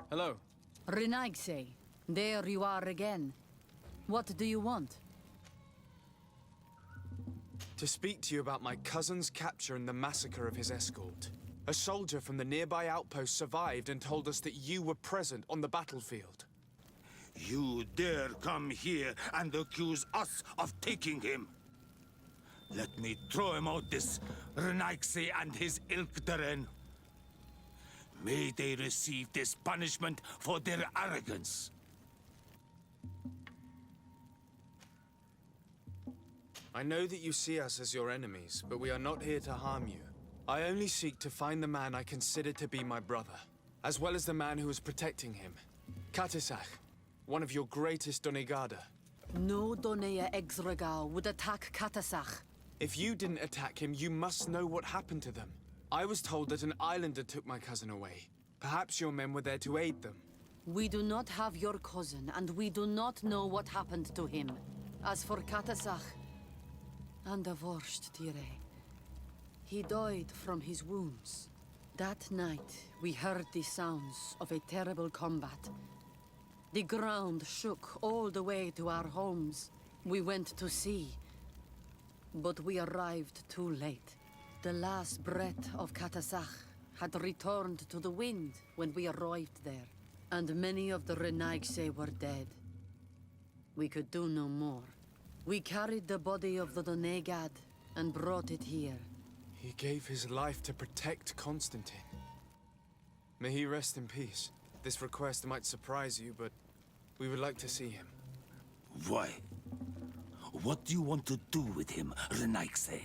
Hello. Renaigse, there you are again. What do you want? To speak to you about my cousin's capture and the massacre of his escort. A soldier from the nearby outpost survived and told us that you were present on the battlefield. You dare come here and accuse us of taking him? Let me throw him out this Renaigse and his Ilkderen. May they receive this punishment for their arrogance. I know that you see us as your enemies, but we are not here to harm you. I only seek to find the man I consider to be my brother, as well as the man who is protecting him. Katisach, one of your greatest Donegada. No Donea Exregao would attack Katasach. If you didn't attack him, you must know what happened to them. I was told that an islander took my cousin away. Perhaps your men were there to aid them. We do not have your cousin, and we do not know what happened to him. As for Katasach, and the worst, Tire, he died from his wounds. That night, we heard the sounds of a terrible combat. The ground shook all the way to our homes. We went to see, but we arrived too late. The last breath of Katasach had returned to the wind when we arrived there, and many of the Renaigse were dead. We could do no more. We carried the body of the Donegad and brought it here. He gave his life to protect Constantine. May he rest in peace. This request might surprise you, but we would like to see him. Why? What do you want to do with him, Renaigse?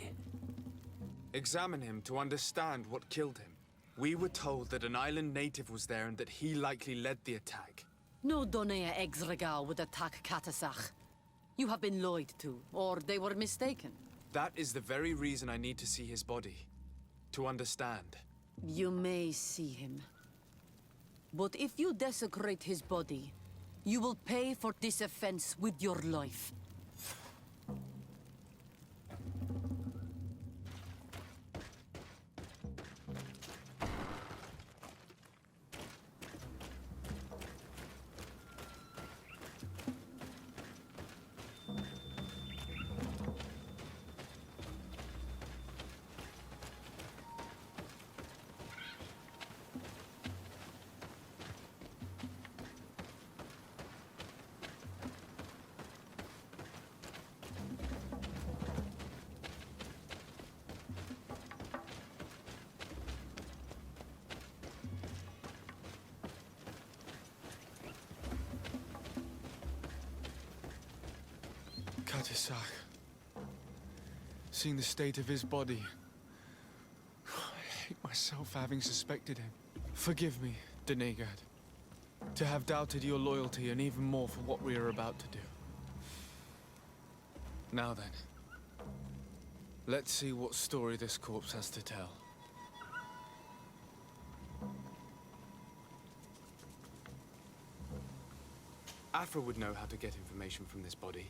Examine him to understand what killed him. We were told that an island native was there and that he likely led the attack. No Donea Exregao would attack Katasach. You have been lied to, or they were mistaken. That is the very reason I need to see his body. To understand. You may see him. But if you desecrate his body, you will pay for this offense with your life. Katisach. Seeing the state of his body, I hate myself for having suspected him. Forgive me, Donegad, to have doubted your loyalty and even more for what we are about to do. Now then, let's see what story this corpse has to tell. Afra would know how to get information from this body.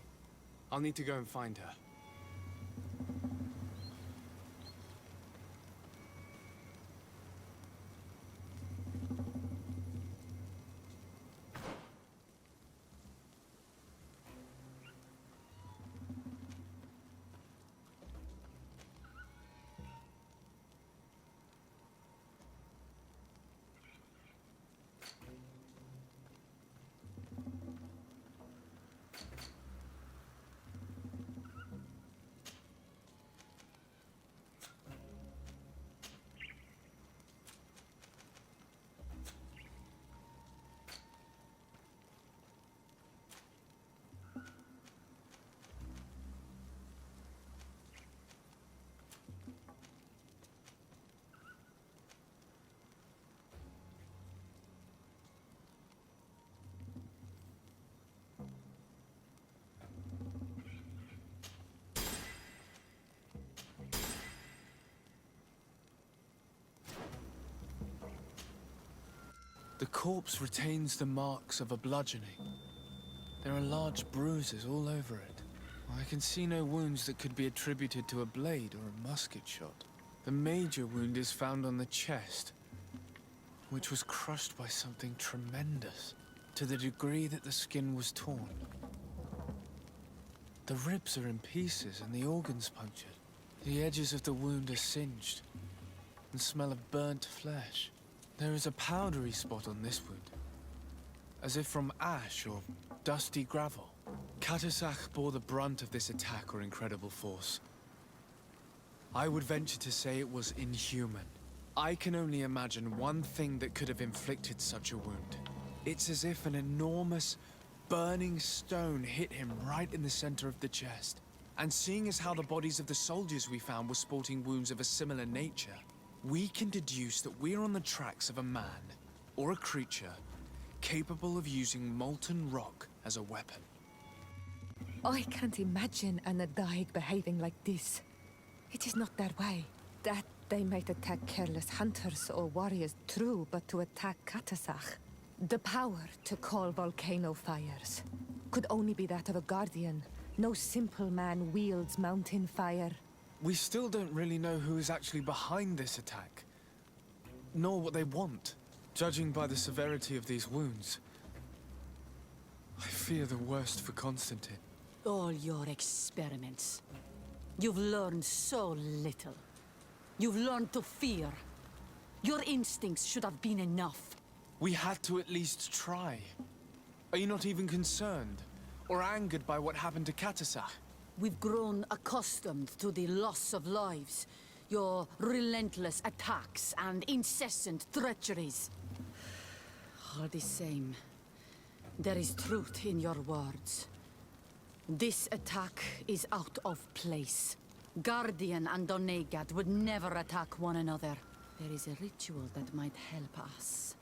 I'll need to go and find her. The corpse retains the marks of a bludgeoning. There are large bruises all over it. I can see no wounds that could be attributed to a blade or a musket shot. The major wound is found on the chest. which was crushed by something tremendous, to the degree that the skin was torn. The ribs are in pieces and the organs punctured. The edges of the wound are singed and smell of burnt flesh. There is a powdery spot on this wound, as if from ash or dusty gravel. Katasach bore the brunt of this attack or incredible force. I would venture to say it was inhuman. I can only imagine one thing that could have inflicted such a wound. It's as if an enormous, burning stone hit him right in the center of the chest. And seeing as how the bodies of the soldiers we found were sporting wounds of a similar nature, we can deduce that we're on the tracks of a man, or a creature, capable of using molten rock as a weapon. I can't imagine an Adaig behaving like this. It is not their way. That they might attack careless hunters or warriors, true, but to attack Katasach, the power to call volcano fires, could only be that of a guardian. No simple man wields mountain fire. We still don't really know who is actually behind this attack, nor what they want. Judging by the severity of these wounds, I fear the worst for Constantine. All your experiments. You've learned so little. You've learned to fear. Your instincts should have been enough. We had to at least try. Are you not even concerned or angered by what happened to Katasach? We've grown accustomed to the loss of lives, your relentless attacks and incessant treacheries. All the same, there is truth in your words. This attack is out of place. Guardian and Donegad would never attack one another. There is a ritual that might help us.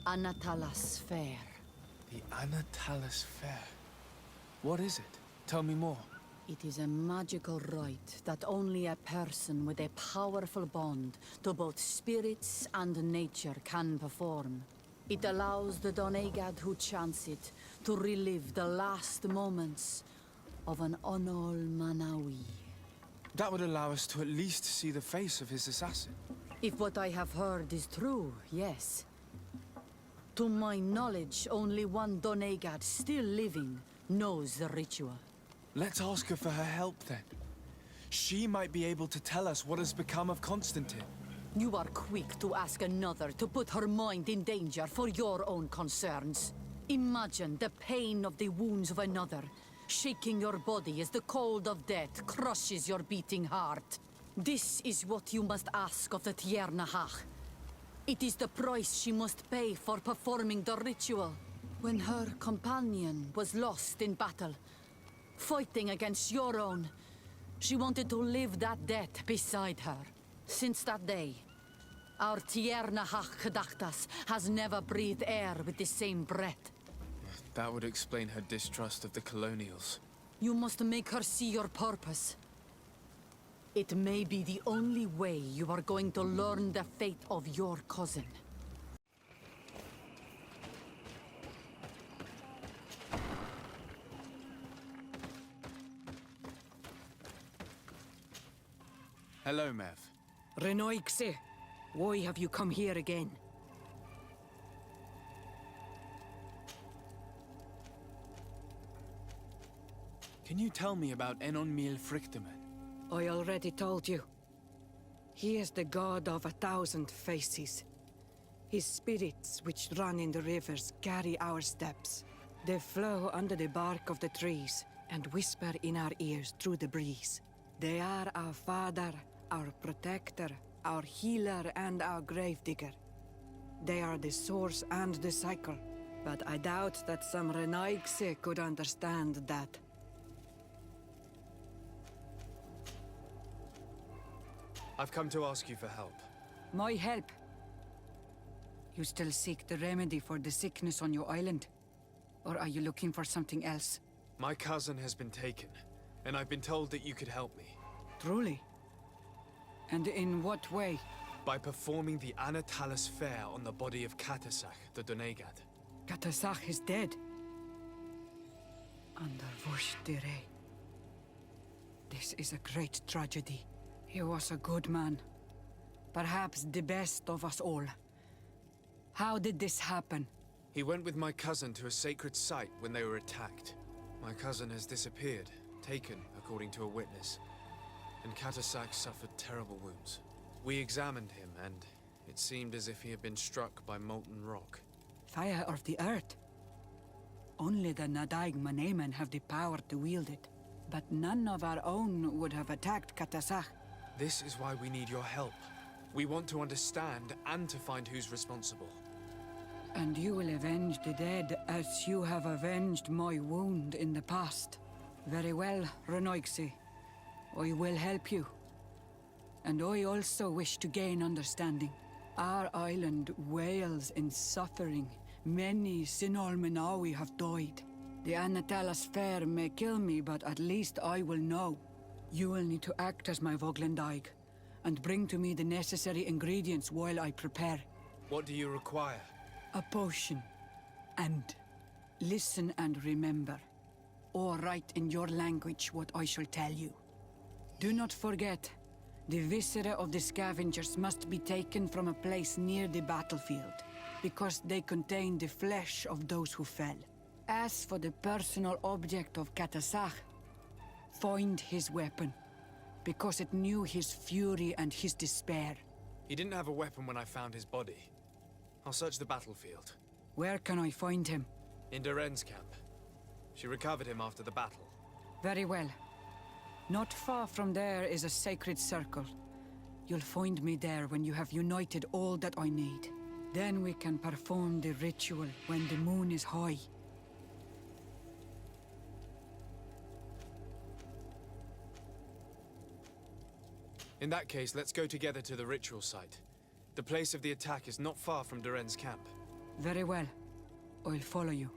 Anatalas Fair. The Anatalas Fair. What is it? Tell me more. It is a magical rite that only a person with a powerful bond to both spirits and nature can perform. It allows the Donegad who chants it to relive the last moments of an Onol Manawi. That would allow us to at least see the face of his assassin. If what I have heard is true, yes. To my knowledge, only one Donegad still living knows the ritual. Let's ask her for her help then. She might be able to tell us what has become of Constantine. You are quick to ask another to put her mind in danger for your own concerns. Imagine the pain of the wounds of another, shaking your body as the cold of death crushes your beating heart. This is what you must ask of the Tiernahach. It is the price she must pay for performing the ritual. When her companion was lost in battle, fighting against your own, she wanted to live that death beside her. Since that day, our Tiernahach Kadachtas has never breathed air with the same breath. That would explain her distrust of the colonials. You must make her see your purpose. It may be the only way you are going to learn the fate of your cousin. Hello, Mev. Renoixe, why have you come here again? Can you tell me about Enon Frichteman? I already told you. He is the god of 1,000 faces. His spirits, which run in the rivers, carry our steps. They flow under the bark of the trees and whisper in our ears through the breeze. They are our father, our protector, our healer, and our gravedigger. They are the source and the cycle, but I doubt that some Renaixe could understand that. I've come to ask you for help. My help? You still seek the remedy for the sickness on your island? Or are you looking for something else? My cousin has been taken, and I've been told that you could help me. Truly? And in what way? By performing the Anatalas Fair on the body of Katasach, the Donegad. Katasach is dead. Under Voshtire. This is a great tragedy. He was a good man. Perhaps the best of us all. How did this happen? He went with my cousin to a sacred site when they were attacked. My cousin has disappeared, taken, according to a witness. And Katasak suffered terrible wounds. We examined him, and it seemed as if he had been struck by molten rock. Fire of the earth? Only the Nadaig Manemen have the power to wield it. But none of our own would have attacked Katasak. This is why we need your help. We want to understand and to find who's responsible. And you will avenge the dead as you have avenged my wound in the past. Very well, Renoixi. I will help you. And I also wish to gain understanding. Our island wails in suffering. Many Sinol Menawi have died. The Anatalas Fair may kill me, but at least I will know. You will need to act as my Voglendaig, and bring to me the necessary ingredients while I prepare. What do you require? A potion. And listen and remember, or write in your language what I shall tell you. Do not forget, the viscera of the scavengers must be taken from a place near the battlefield, because they contain the flesh of those who fell. As for the personal object of Katasak, find his weapon, because it knew his fury and his despair. He didn't have a weapon when I found his body. I'll search the battlefield. Where can I find him? In Duren's camp. She recovered him after the battle. Very well. Not far from there is a sacred circle. You'll find me there when you have united all that I need. Then we can perform the ritual when the moon is high. In that case, let's go together to the ritual site. The place of the attack is not far from Duren's camp. Very well. I'll follow you.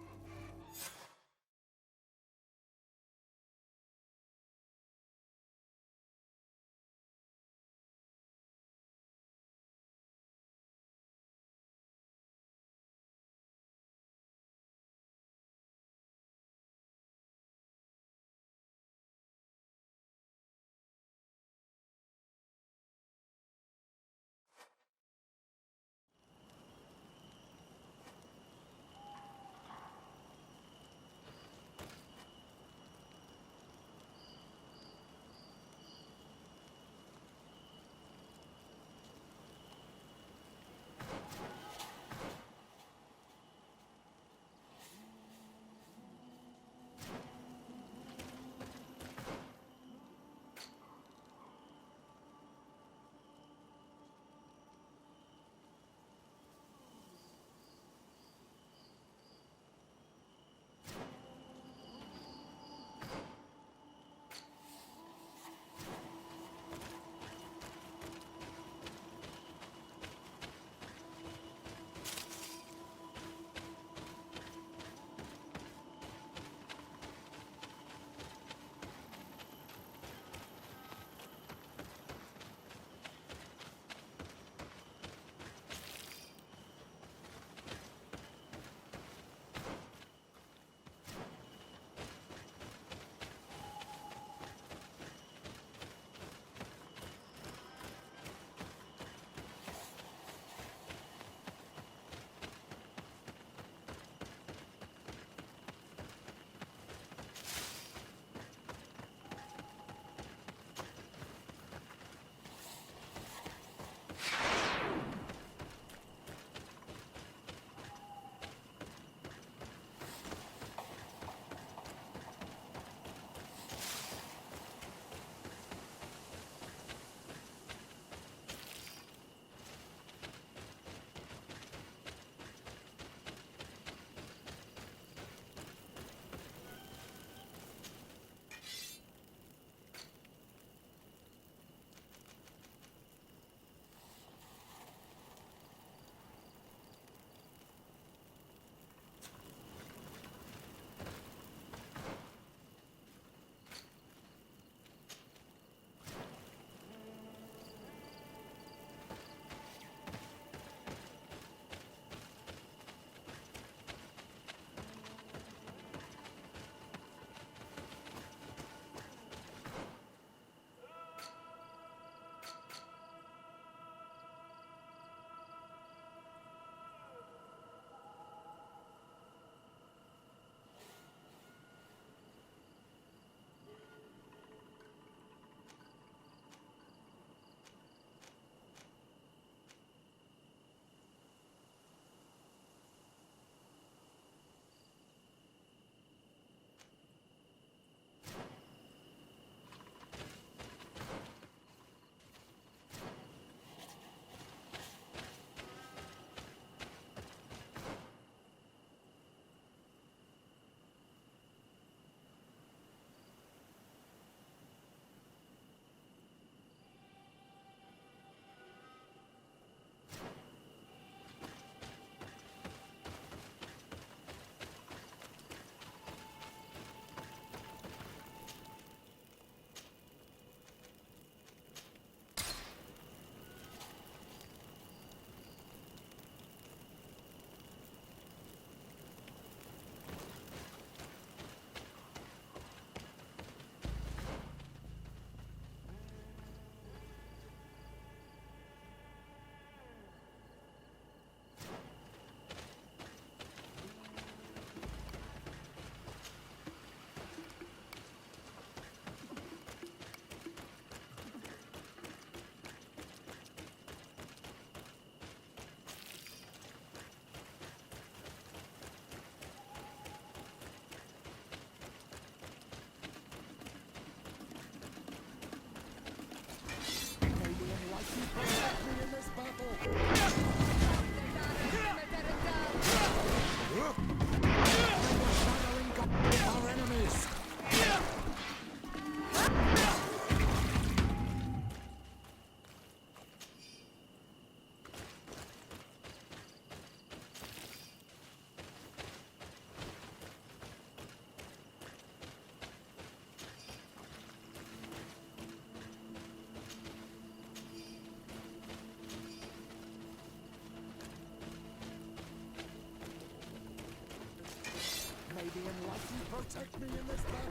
protect me in this battle.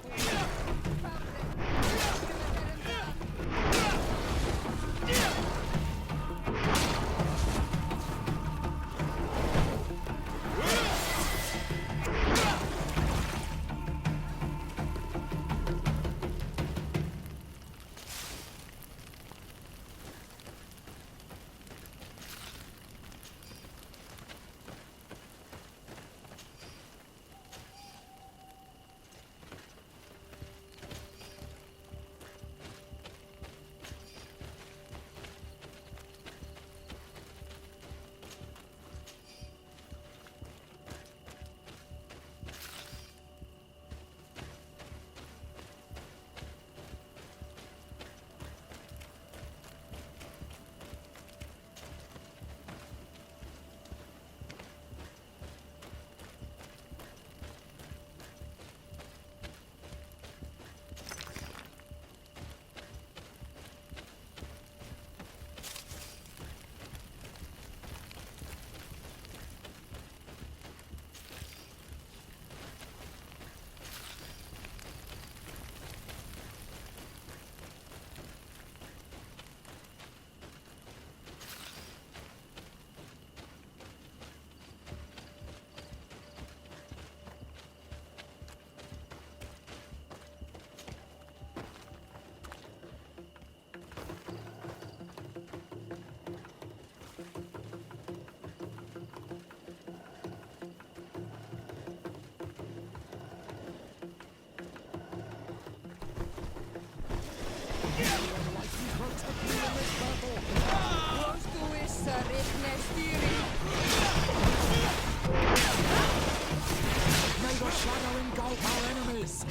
May the shadow engulf our enemies!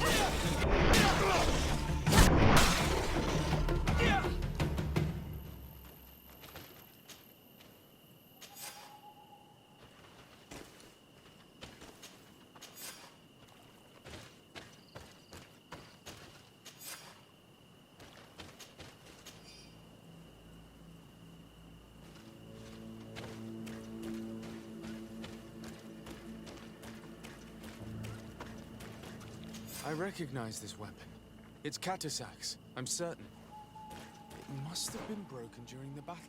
I recognize this weapon. It's Catasac's, I'm certain. It must have been broken during the battle.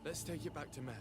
Let's take it back to Mev.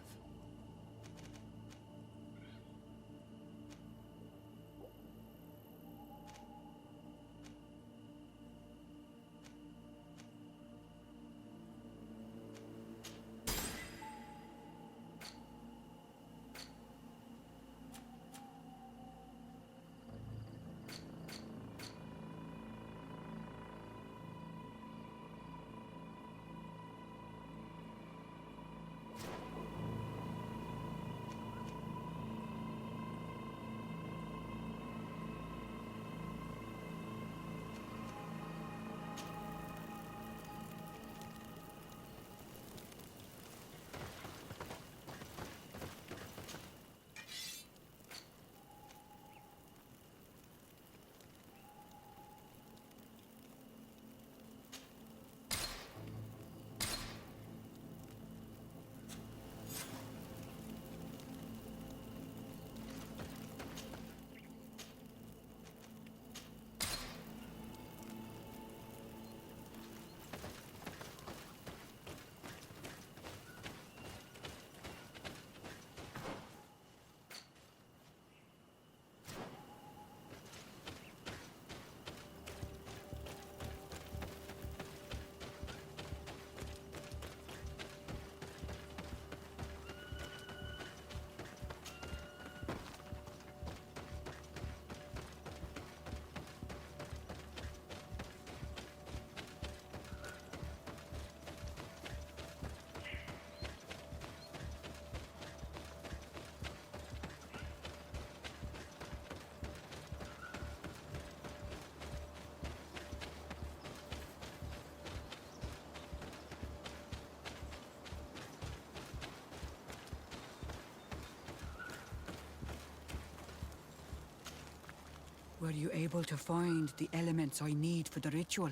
Were you able to find the elements I need for the ritual?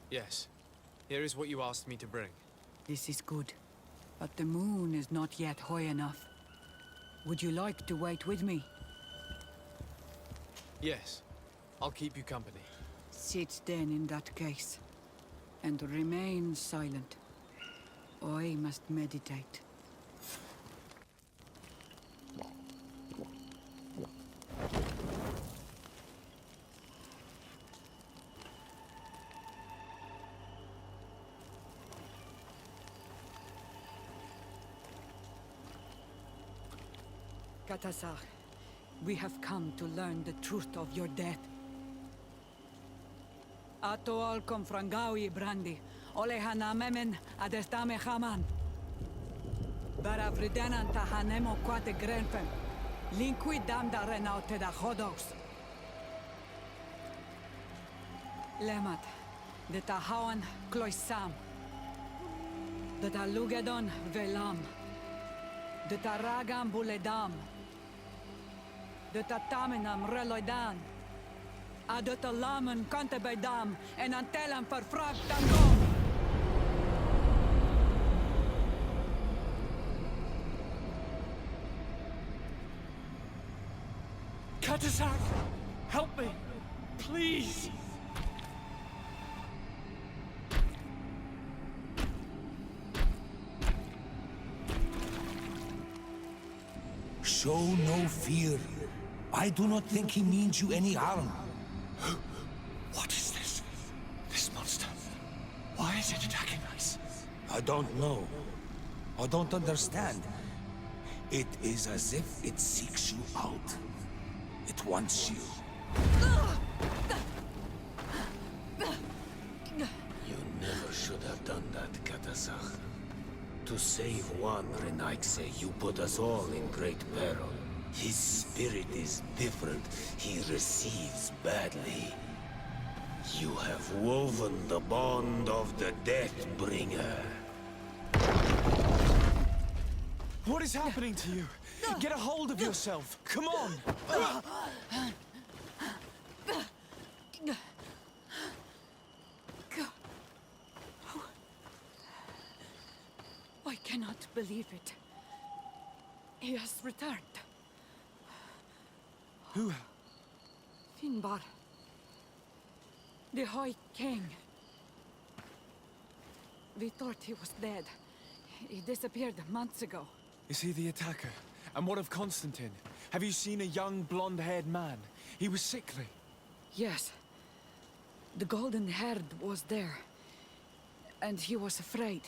Yes. Here is what you asked me to bring. This is good. But the moon is not yet high enough. Would you like to wait with me? Yes. I'll keep you company. Sit then in that case, and remain silent. I must meditate. Katasar, we have come to learn the truth of your death. Ato al confrangawi brandi, ole hanamemen adestame haman. Baravridenan tahanemo quate grenfen, linqui damda renaute da hodos. Lemat, de tahawan kloisam, de talugedon velam, de taragam buledam, de tatamenam reloidan, adet alamen kante beidam en antelam verfragt dangom. Katasak! Help me! Please! Show no fear. I do not think he means you any harm. What is this? This monster. Why is it attacking us? I don't know. I don't understand. It is as if it seeks you out. It wants you. You never should have done that, Katasach. To save one Renaikse, you put us all in great peril. His spirit is different. He receives badly. You have woven the bond of the Deathbringer. What is happening to you? Get a hold of yourself. Come on! I cannot believe it. He has returned. Who? Finbar. The High King. We thought he was dead. He disappeared months ago. Is he the attacker? And what of Constantine? Have you seen a young, blonde-haired man? He was sickly. Yes. The golden haired was there. And he was afraid.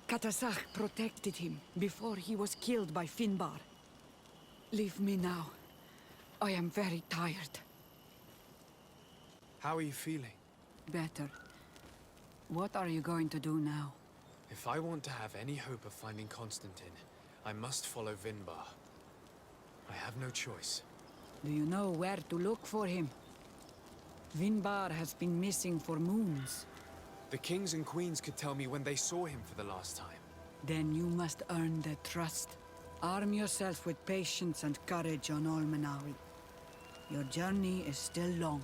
Katasach protected him before he was killed by Finbar. Leave me now. I am very tired. How are you feeling? Better. What are you going to do now? If I want to have any hope of finding Constantine, I must follow Vinbar. I have no choice. Do you know where to look for him? Vinbar has been missing for moons. The kings and queens could tell me when they saw him for the last time. Then you must earn their trust. Arm yourself with patience and courage on Olmenawid. Your journey is still long.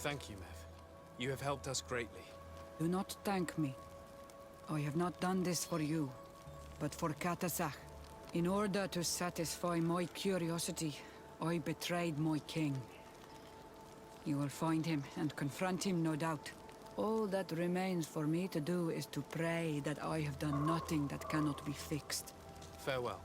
Thank you, Mev. You have helped us greatly. Do not thank me. I have not done this for you, but for Katasach. In order to satisfy my curiosity, I betrayed my king. You will find him and confront him, no doubt. All that remains for me to do is to pray that I have done nothing that cannot be fixed. Farewell.